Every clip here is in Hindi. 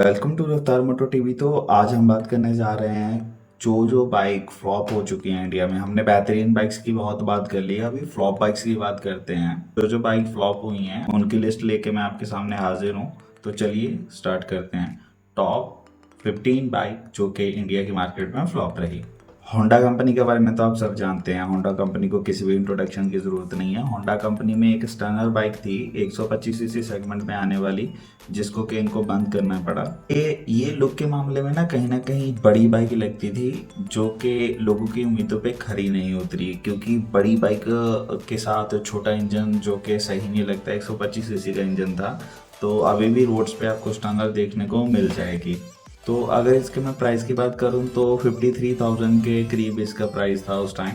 वेलकम टू रफ्तार मोटो टीवी। तो आज हम बात करने जा रहे हैं जो बाइक फ्लॉप हो चुकी हैं इंडिया में। हमने बेहतरीन बाइक्स की बहुत बात कर ली है, अभी फ्लॉप बाइक्स की बात करते हैं। जो बाइक फ्लॉप हुई हैं उनकी लिस्ट लेके मैं आपके सामने हाजिर हूँ। तो चलिए स्टार्ट करते हैं। टॉप 15 बाइक जो कि इंडिया की मार्केट में फ्लॉप रही। होंडा कंपनी के बारे में तो आप सब जानते हैं। होंडा कंपनी को किसी भी इंट्रोडक्शन की ज़रूरत नहीं है। होंडा कंपनी में एक स्टर्नर बाइक थी 125 सीसी सेगमेंट में आने वाली, जिसको कि इनको बंद करना पड़ा। ये लुक के मामले में ना कहीं बड़ी बाइक लगती थी, जो कि लोगों की उम्मीदों पे खरी नहीं उतरी, क्योंकि बड़ी बाइक के साथ छोटा इंजन जो कि सही नहीं लगता। 125 सीसी का इंजन था, तो अभी भी रोड्स पे आपको स्टर्नर देखने को मिल जाएगी। तो अगर इसके मैं प्राइस की बात करूं तो 53,000 के करीब इसका प्राइस था उस टाइम।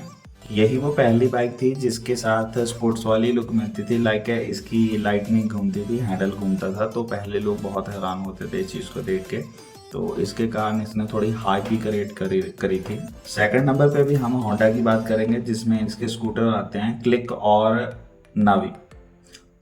यही वो पहली बाइक थी जिसके साथ स्पोर्ट्स वाली लुक मिलती थी। लाइक इसकी लाइटनिंग घूमती थी, हैंडल घूमता था, तो पहले लोग बहुत हैरान होते थे इस चीज़ को देख के। तो इसके कारण इसने थोड़ी हाई भी क्रिएट करी थी। सेकंड नंबर पे भी हम होंडा की बात करेंगे, जिसमें इसके स्कूटर आते हैं क्लिक और नावी।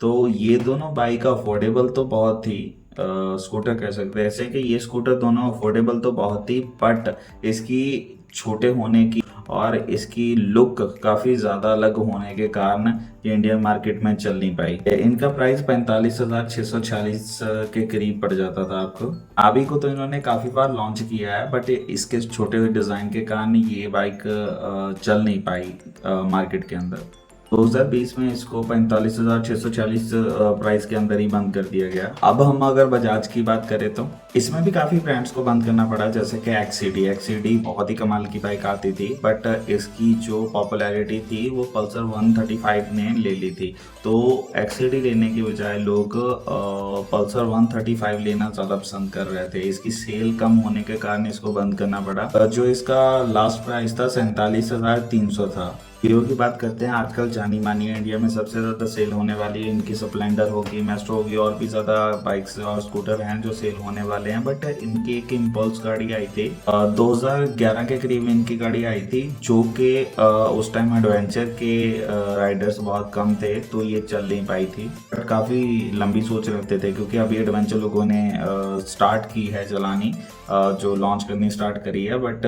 तो ये दोनों बाइक अफोर्डेबल तो बहुत थी, स्कूटर कह सकते हैं ऐसे कि ये स्कूटर दोनों अफोर्डेबल तो बहुत थी, बट इसकी छोटे होने की और इसकी लुक काफ़ी ज़्यादा अलग होने के कारण ये इंडियन मार्केट में चल नहीं पाई। इनका प्राइस 45,646 के करीब पड़ जाता था आपको। अभी को तो इन्होंने काफ़ी बार लॉन्च किया है, बट इसके छोटे हुए डिज़ाइन के कारण ये बाइक चल नहीं पाई मार्केट के अंदर। 2020 में इसको 45,640 प्राइस के अंदर ही बंद कर दिया गया। अब हम अगर बजाज की बात करें तो इसमें भी काफ़ी ब्रांड्स को बंद करना पड़ा, जैसे कि एक्सीडी बहुत ही कमाल की बाइक आती थी, बट इसकी जो पॉपुलैरिटी थी वो पल्सर 135 ने ले ली थी। तो एक्सीडी लेने की बजाय लोग पल्सर 135 लेना ज़्यादा पसंद कर रहे थे। इसकी सेल कम होने के कारण इसको बंद करना पड़ा। जो इसका लास्ट प्राइस था 47,300 था। हीरो की बात करते हैं। आजकल जानी मानी है, इंडिया में सबसे ज़्यादा सेल होने वाली इनकी स्प्लेंडर होगी, मेस्ट्रो होगी, और भी ज़्यादा बाइक्स और स्कूटर हैं जो सेल होने वाले हैं। बट इनकी एक इम्पल्स गाड़ी आई थी 2011 के करीब इनकी गाड़ी आई थी, जो कि उस टाइम एडवेंचर के राइडर्स बहुत कम थे, तो ये चल नहीं पाई थी। बट काफ़ी लंबी सोच रखते थे, क्योंकि अभी एडवेंचर लोगों ने स्टार्ट की है चलानी, जो लॉन्च करनी स्टार्ट करी है। बट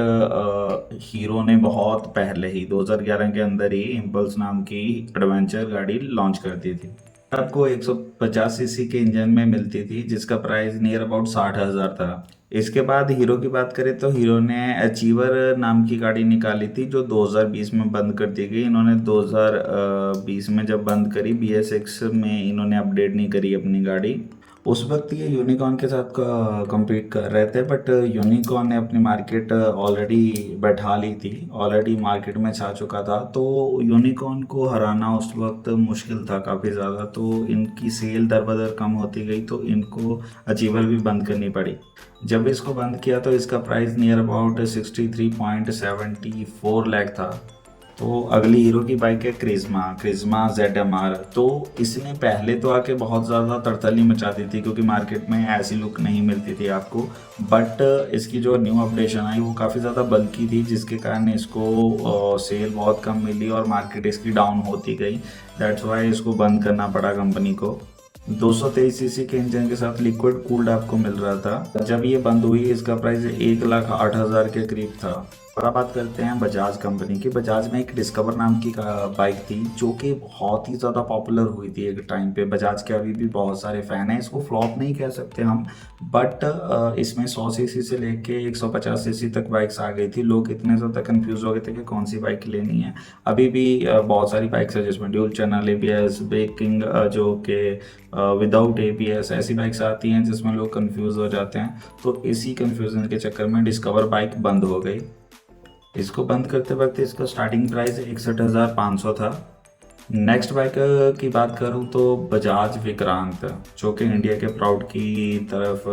हीरो ने बहुत पहले ही 2011 के अंदर ही इम्पल्स नाम की एडवेंचर गाड़ी लॉन्च कर दी थी। आपको 150 सीसी के इंजन में मिलती थी, जिसका प्राइस नियर अबाउट 60,000 था। इसके बाद हीरो की बात करें तो हीरो ने अचीवर नाम की गाड़ी निकाली थी, जो 2020 में बंद कर दी गई। इन्होंने 2020 में जब बंद करी, BS6 में इन्होंने अपडेट नहीं करी अपनी गाड़ी। उस वक्त ये यूनिकॉर्न के साथ compete कर रहे थे, बट यूनिकॉर्न ने अपनी मार्केट ऑलरेडी बैठा ली थी, ऑलरेडी मार्केट में छा चुका था। तो यूनिकॉर्न को हराना उस वक्त मुश्किल था काफ़ी ज़्यादा, तो इनकी सेल दर बदर कम होती गई, तो इनको अचीवर भी बंद करनी पड़ी। जब इसको बंद किया तो इसका प्राइस नियर अबाउट 63.74 लाख था। तो अगली हीरो की बाइक है क्रिज्मा ZMR। तो इसने पहले तो आके बहुत ज़्यादा तड़तली मचा दी थी, क्योंकि मार्केट में ऐसी लुक नहीं मिलती थी आपको। बट इसकी जो न्यू अपडेशन आई वो काफ़ी ज़्यादा बल्की थी, जिसके कारण इसको सेल बहुत कम मिली और मार्केट इसकी डाउन होती गई। दैट्स वाई इसको बंद करना पड़ा कंपनी को। 223 सीसी के इंजन के साथ लिक्विड कूल्ड आपको मिल रहा था। जब ये बंद हुई इसका प्राइस 1,08,000 के करीब था। और अब बात करते हैं बजाज कंपनी की। बजाज में एक डिस्कवर नाम की बाइक थी, जो कि बहुत ही ज़्यादा पॉपुलर हुई थी एक टाइम पे। बजाज के अभी भी बहुत सारे फ़ैन हैं। इसको फ्लॉप नहीं कह सकते हम, बट इसमें 100 सीसी से लेके 150 सीसी तक बाइक्स आ गई थी। लोग इतने ज़्यादा कंफ्यूज हो गए थे कि कौन सी बाइक लेनी है। अभी भी बहुत सारी बाइक्स है जिसमें ड्यूल चैनल ABS, ब्रेकिंग जो कि विदाउट ABS, ऐसी बाइक्स आती हैं जिसमें लोग कंफ्यूज हो जाते हैं। तो इसी कंफ्यूजन के चक्कर में डिस्कवर बाइक बंद हो गई। इसको बंद करते वक्त इसका स्टार्टिंग प्राइस 61,500 था। नेक्स्ट बाइक की बात करूं तो बजाज विक्रांत, जो कि इंडिया के प्राउड की तरफ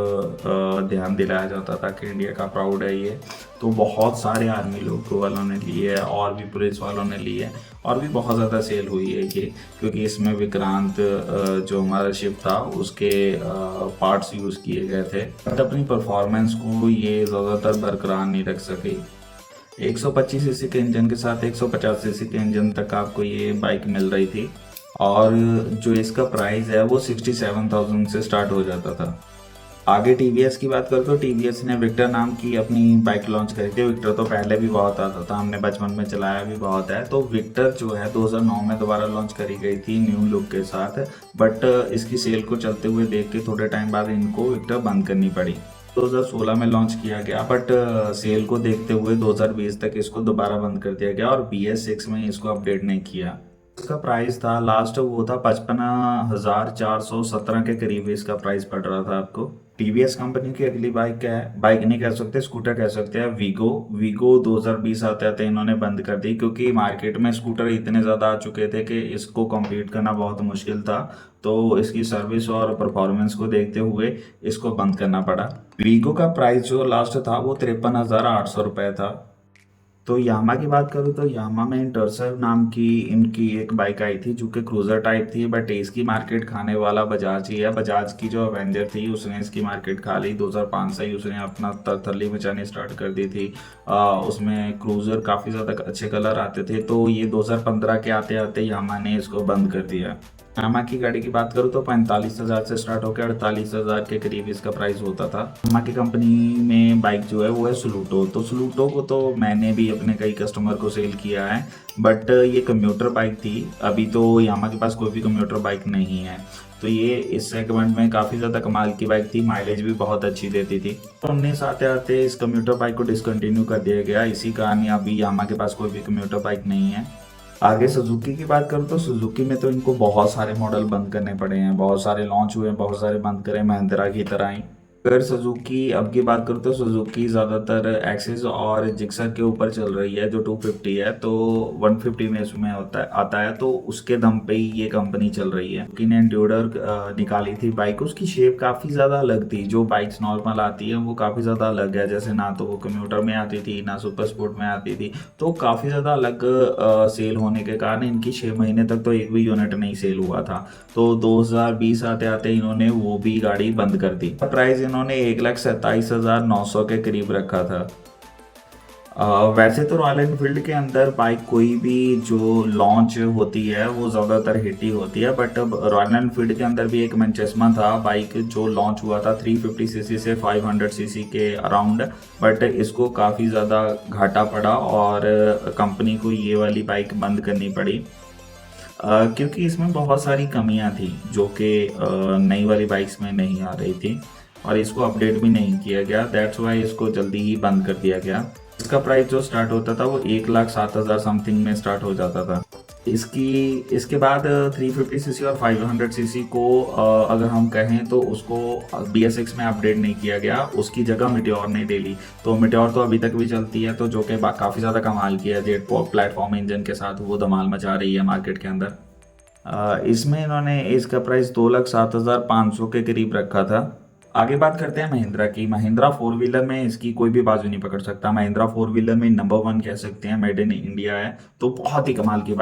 ध्यान दिलाया जाता था कि इंडिया का प्राउड है ये। तो बहुत सारे आर्मी लोग वालों ने ली है और भी पुलिस वालों ने ली है, और भी बहुत ज़्यादा सेल हुई है ये, क्योंकि इसमें विक्रांत जो हमारा शिप था उसके पार्ट्स यूज़ किए गए थे। बट अपनी परफॉर्मेंस को ये ज़्यादातर बरकरार नहीं रख सके। 125 सीसी के इंजन के साथ 150 सीसी के इंजन तक आपको ये बाइक मिल रही थी, और जो इसका प्राइस है वो 67,000 से स्टार्ट हो जाता था। आगे टीवीएस की बात करो तो टीवीएस ने विक्टर नाम की अपनी बाइक लॉन्च करी थी। विक्टर तो पहले भी बहुत आता था, हमने बचपन में चलाया भी बहुत है। तो विक्टर जो है 2009 में दोबारा लॉन्च करी गई थी न्यू लुक के साथ, बट इसकी सेल को चलते हुए देख के थोड़े टाइम बाद इनको विक्टर बंद करनी पड़ी। 2016 में लॉन्च किया गया, बट सेल को देखते हुए 2020 तक इसको दोबारा बंद कर दिया गया और BS6 में इसको अपडेट नहीं किया। इसका प्राइस था लास्ट, वो था 55,417 के करीब इसका प्राइस पड़ रहा था आपको। टीवीएस कंपनी की अगली बाइक क्या है, बाइक नहीं कह सकते, स्कूटर कह सकते हैं, वीगो। वीगो 2020 आते आते इन्होंने बंद कर दी, क्योंकि मार्केट में स्कूटर इतने ज़्यादा आ चुके थे कि इसको कम्पीट करना बहुत मुश्किल था। तो इसकी सर्विस और परफॉर्मेंस को देखते हुए इसको बंद करना पड़ा। वीगो का प्राइस जो लास्ट था वो 53,800 रुपये था। तो यामा की बात करूँ तो यामा में इंटरसेप्टर नाम की इनकी एक बाइक आई थी जो कि क्रूजर टाइप थी, बट इसकी मार्केट खाने वाला बजाज ही है। बजाज की जो अवेंजर थी उसने इसकी मार्केट खा ली। 2005 से ही उसने अपना तरथल्ली मचानी स्टार्ट कर दी थी। उसमें क्रूजर काफ़ी ज़्यादा अच्छे कलर आते थे, तो ये 2015 के आते आते यामा ने इसको बंद कर दिया। यामा की गाड़ी की बात करूँ तो 45,000 से स्टार्ट होकर 48,000 के करीब इसका प्राइस होता था। यामा की कंपनी में बाइक जो है वो है स्लूटो। तो स्लूटो को तो मैंने भी अपने कई कस्टमर को सेल किया है, बट ये कम्यूटर बाइक थी। अभी तो यामा के पास कोई भी कम्यूटर बाइक नहीं है, तो ये इस सेगमेंट में काफ़ी ज़्यादा कमाल की बाइक थी, माइलेज भी बहुत अच्छी देती थी। तो 19 आते आते इस कम्यूटर बाइक को डिसकंटिन्यू कर दिया गया। इसी कारण अभी यामा के पास कोई भी कम्यूटर बाइक नहीं है। आगे सुजुकी की बात करूँ तो सुजुकी में तो इनको बहुत सारे मॉडल बंद करने पड़े हैं, बहुत सारे लॉन्च हुए हैं, बहुत सारे बंद करे महिंद्रा की तरह ही। अगर सुजुकी अब की बात करूँ तो सुजुकी ज़्यादातर एक्सेस और जिक्सर के ऊपर चल रही है, जो 250 है, तो 150 में इसमें आता है, तो उसके दम पे ही ये कंपनी चल रही है। सुजुकी ने एंड्योडर निकाली थी बाइक, उसकी शेप काफ़ी ज़्यादा अलग थी। जो बाइक्स नॉर्मल आती है वो काफ़ी ज़्यादा अलग है, जैसे ना तो वो कम्यूटर में आती थी ना सुपर स्पोर्ट में आती थी, तो काफ़ी ज़्यादा अलग सेल होने के कारण इनकी 6 महीने तक तो एक भी यूनिट नहीं सेल हुआ था। तो 2020 आते आते इन्होंने वो भी गाड़ी बंद कर दी। प्राइस इन्होंने 1,27,900 के करीब रखा था। वैसे तो रॉयल एनफील्ड के अंदर बाइक कोई भी जो लॉन्च होती है वो ज़्यादातर हिट ही होती है, बट अब रॉयल एनफील्ड के अंदर भी एक मैनचेस्मा था बाइक जो लॉन्च हुआ था 350 सीसी से 500 सीसी के अराउंड, बट इसको काफ़ी ज़्यादा घाटा पड़ा और कंपनी को ये वाली बाइक बंद करनी पड़ी, क्योंकि इसमें बहुत सारी कमियां थी जो कि नई वाली बाइक्स में नहीं आ रही थी और इसको अपडेट भी नहीं किया गया। दैट्स वाई इसको जल्दी ही बंद कर दिया गया। इसका प्राइस जो स्टार्ट होता था वो 1,07,000 समथिंग में स्टार्ट हो जाता था। इसके बाद 350 सीसी और 500 सीसी को अगर हम कहें तो उसको BS6 में अपडेट नहीं किया गया, उसकी जगह मिट्योर ने ले ली। तो मिट्योर तो अभी तक भी चलती है, तो जो कि काफ़ी ज़्यादा कमाल की है, जेट प्लेटफॉर्म इंजन के साथ वो धमाल मचा रही है मार्केट के अंदर। इसमें इन्होंने इसका प्राइस 2,07,500 के करीब रखा था। आगे बात करते हैं महिंद्रा की। महिंद्रा फोर व्हीलर में इसकी कोई भी बाजू नहीं पकड़ सकता। महिंद्रा फोर व्हीलर में नंबर 1 कह सकते हैं, मेड इन इंडिया है। तो बहुत ही कमाल की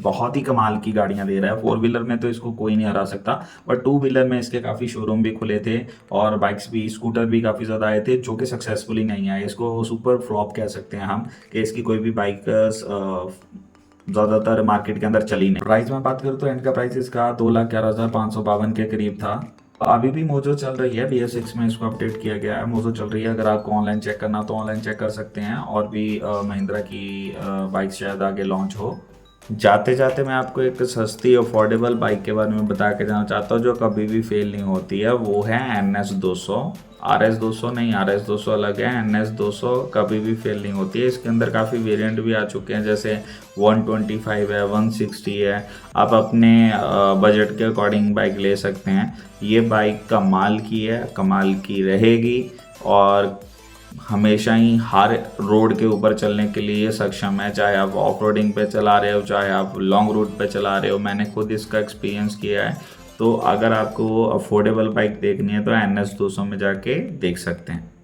बहुत ही कमाल की गाड़ियां दे रहा है। फोर व्हीलर में तो इसको कोई नहीं हरा सकता, बट टू व्हीलर में इसके काफ़ी शोरूम भी खुले थे और बाइक्स भी, स्कूटर भी काफ़ी ज़्यादा आए थे जो कि सक्सेसफुली नहीं आए। इसको सुपर फ्लॉप कह सकते हैं हम, कि इसकी कोई भी बाइक ज़्यादातर मार्केट के अंदर चली नहीं। प्राइस में बात करूँ तो एंड का प्राइस इसका 2,11,552 के करीब था। अभी भी मोजो चल रही है, BS6 में इसको अपडेट किया गया है, मोजो चल रही है। अगर आपको ऑनलाइन चेक करना तो ऑनलाइन चेक कर सकते हैं, और भी महिंद्रा की बाइक शायद आगे लॉन्च हो। जाते जाते मैं आपको एक सस्ती अफोर्डेबल बाइक के बारे में बता के जाना चाहता हूँ जो कभी भी फेल नहीं होती है। वो है NS200। RS200 नहीं, RS200 अलग है, NS200 कभी भी फेल नहीं होती है। इसके अंदर काफ़ी वेरिएंट भी आ चुके हैं, जैसे 125 है, 160 है। आप अपने बजट के अकॉर्डिंग बाइक ले सकते हैं। ये बाइक कमाल की है, कमाल की रहेगी और हमेशा ही हर रोड के ऊपर चलने के लिए सक्षम है। चाहे आप ऑफ रोडिंग पे चला रहे हो, चाहे आप लॉन्ग रूट पे चला रहे हो, मैंने खुद इसका एक्सपीरियंस किया है। तो अगर आपको अफोर्डेबल बाइक देखनी है तो NS200 में जाके देख सकते हैं।